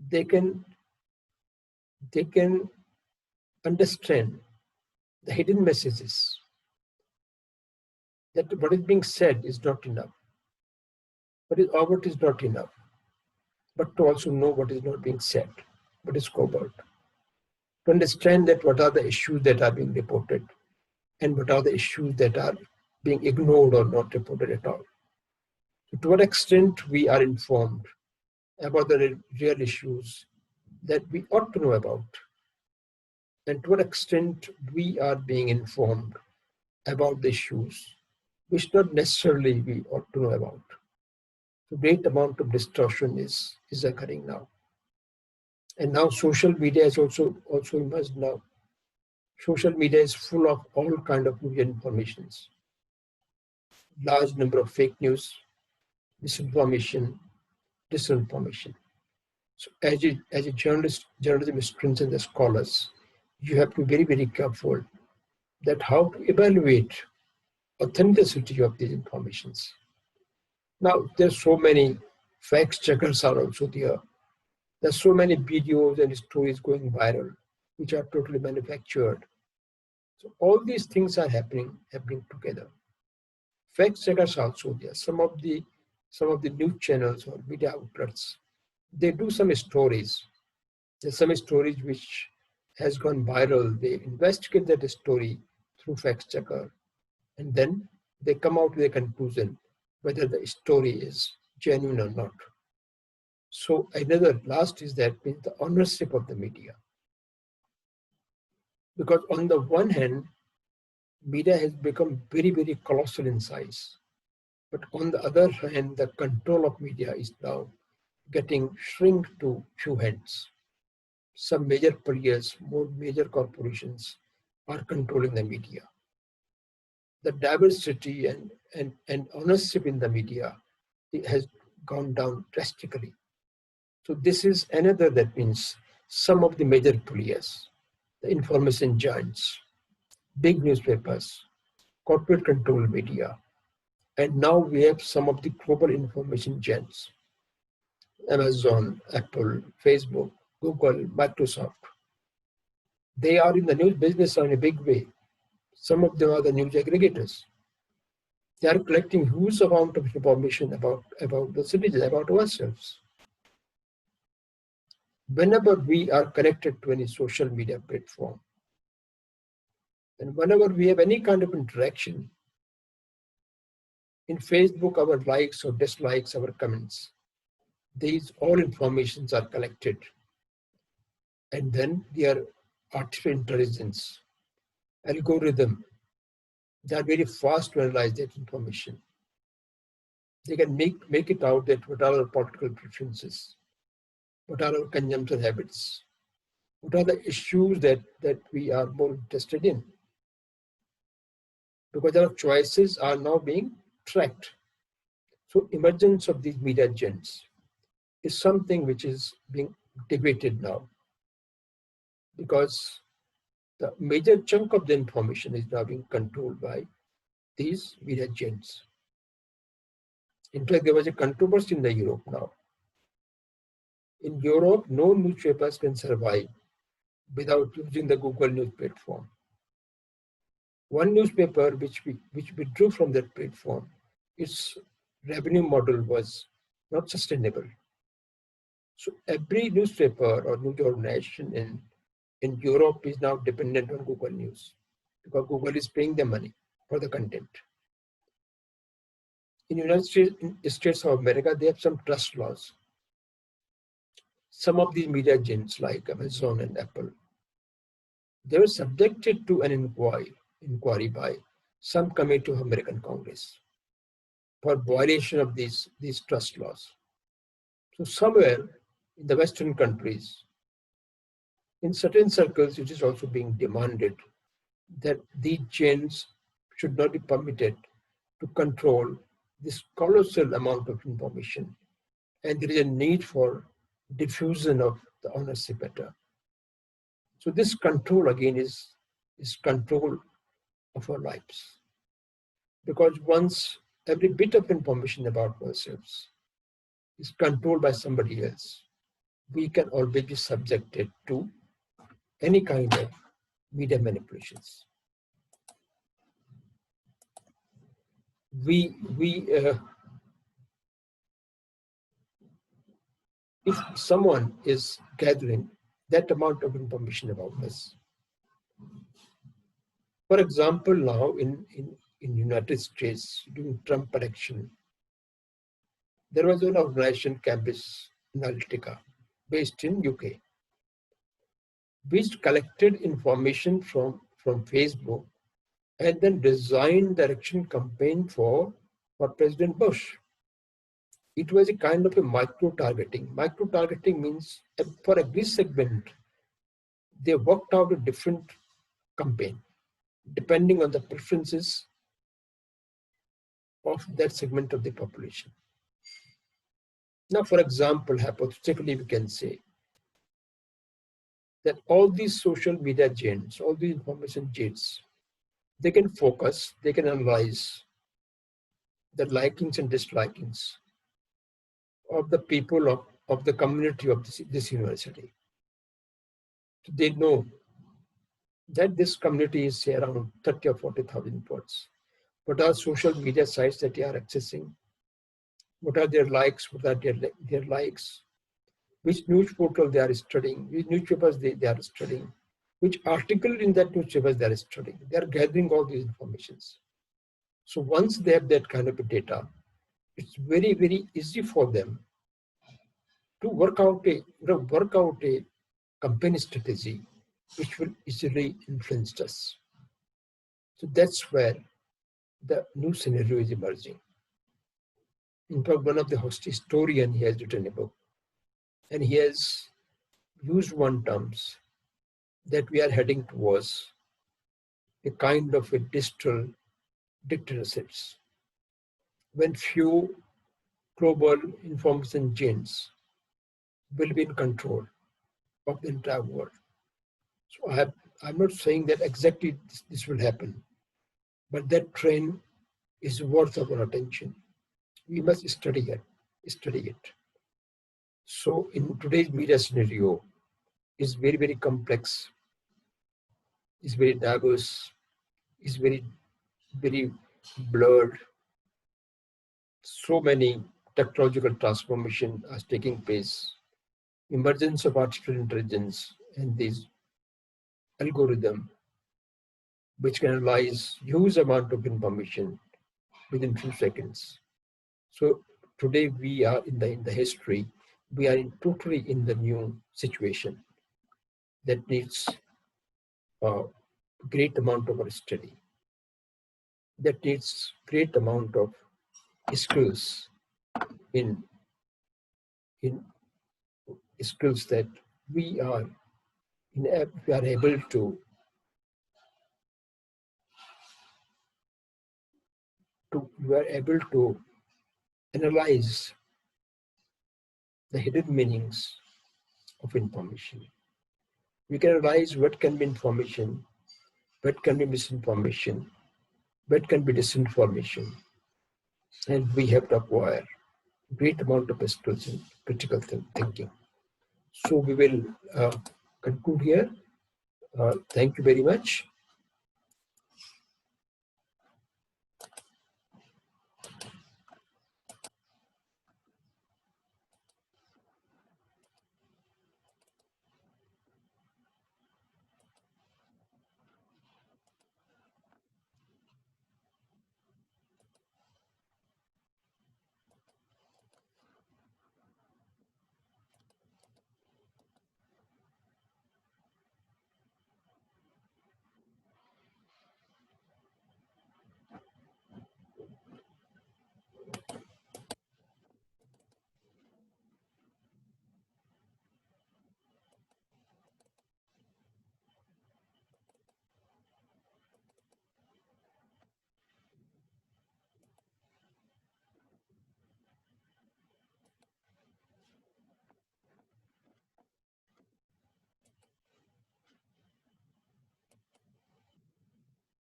They can understand the hidden messages, that what is being said is not enough. What is overt is not enough, but to also know what is not being said, what is covert. To understand that what are the issues that are being reported and what are the issues that are being ignored or not reported at all. So to what extent we are informed about the real issues that we ought to know about, and to what extent we are being informed about the issues which not necessarily we ought to know about. So great amount of distortion is occurring now. And now social media is also emerged now. Social media is full of all kind of news informations. Large number of fake news, misinformation, disinformation. So as a journalist, journalism students and the scholars, you have to be very, very careful that how to evaluate authenticity of these informations. Now, there's so many fact checkers are also there. There's so many videos and stories going viral, which are totally manufactured. So all these things are happening together. Fact checkers are also there. Some of the news channels or media outlets, they do some stories. There's some stories which has gone viral. They investigate that story through fact checker, and then they come out with a conclusion whether the story is genuine or not. So another last is that means the ownership of the media. Because on the one hand, media has become very, very colossal in size. But on the other hand, the control of media is now getting shrink to few hands. Some major players, more major corporations are controlling the media. The diversity and ownership in the media, it has gone down drastically. So this is another, that means some of the major players, the information giants, big newspapers, corporate control media, and now we have some of the global information giants, Amazon, Apple, Facebook, Google, Microsoft. They are in the news business in a big way. Some of them are the news aggregators. They are collecting huge amount of information about the citizens, about ourselves. Whenever we are connected to any social media platform, and whenever we have any kind of interaction, in Facebook, our likes or dislikes, our comments, these all informations are collected. And then their artificial intelligence, algorithm, they are very fast to analyze that information. They can make it out that what are our political preferences, what are our consumption habits, what are the issues that we are more interested in. Because our choices are now being tracked. So emergence of these media giants is something which is being debated now, because the major chunk of the information is now being controlled by these media giants. In fact, there was a controversy in the Europe now. In Europe, no newspapers can survive without using the Google News platform. One newspaper which withdrew from that platform, its revenue model was not sustainable. So every newspaper or news organization in Europe is now dependent on Google News because Google is paying them money for the content. In the United States of America, they have some trust laws. Some of these media giants like Amazon and Apple, they were subjected to an inquiry by some committee of American Congress for violation of these trust laws. So somewhere in the Western countries, in certain circles, it is also being demanded that these giants should not be permitted to control this colossal amount of information. And there is a need for diffusion of the ownership better. So this control again is control of our lives. Because once every bit of information about ourselves is controlled by somebody else, we can always be subjected to any kind of media manipulations. If someone is gathering that amount of information about us, for example, now in United States during Trump election, there was an organization, Cambridge Analytica, based in UK, which collected information from Facebook and then designed the election campaign for President Bush. It was a kind of a micro-targeting. Micro-targeting means for every segment, they worked out a different campaign depending on the preferences of that segment of the population. Now, for example, hypothetically, we can say that all these social media giants, all these information giants, they can focus, they can analyze the likings and dislikings of the people of the community of this university. So they know that this community is, say, around 30 or 40,000 votes. What are social media sites that they are accessing? What are their likes? What are their likes? Which news portal they are studying? Which newspapers they are studying? Which article in that newspapers they are studying? They are gathering all these informations. So once they have that kind of data, it's very, very easy for them to work out a campaign strategy which will easily influence us. So that's where the new scenario is emerging. In fact, one of the host historian, he has written a book, and he has used one terms that we are heading towards a kind of a digital dictatorships, when few global information giants will be in control of the entire world. So I'm not saying that exactly this will happen, but that trend is worth our attention. We must study it. So in today's media scenario, is very, very complex, is very diverse, is very, very blurred. So many technological transformation are taking place. Emergence of artificial intelligence and these algorithm which can analyze huge amount of information within few seconds. So today we are in the history, we are totally in the new situation that needs a great amount of our study, that needs great amount of skills in skills that we are able to analyze the hidden meanings of information. We can analyze what can be information, what can be misinformation, what can be disinformation, and we have to acquire great amount of skills in critical thinking. So we will conclude here. Thank you very much.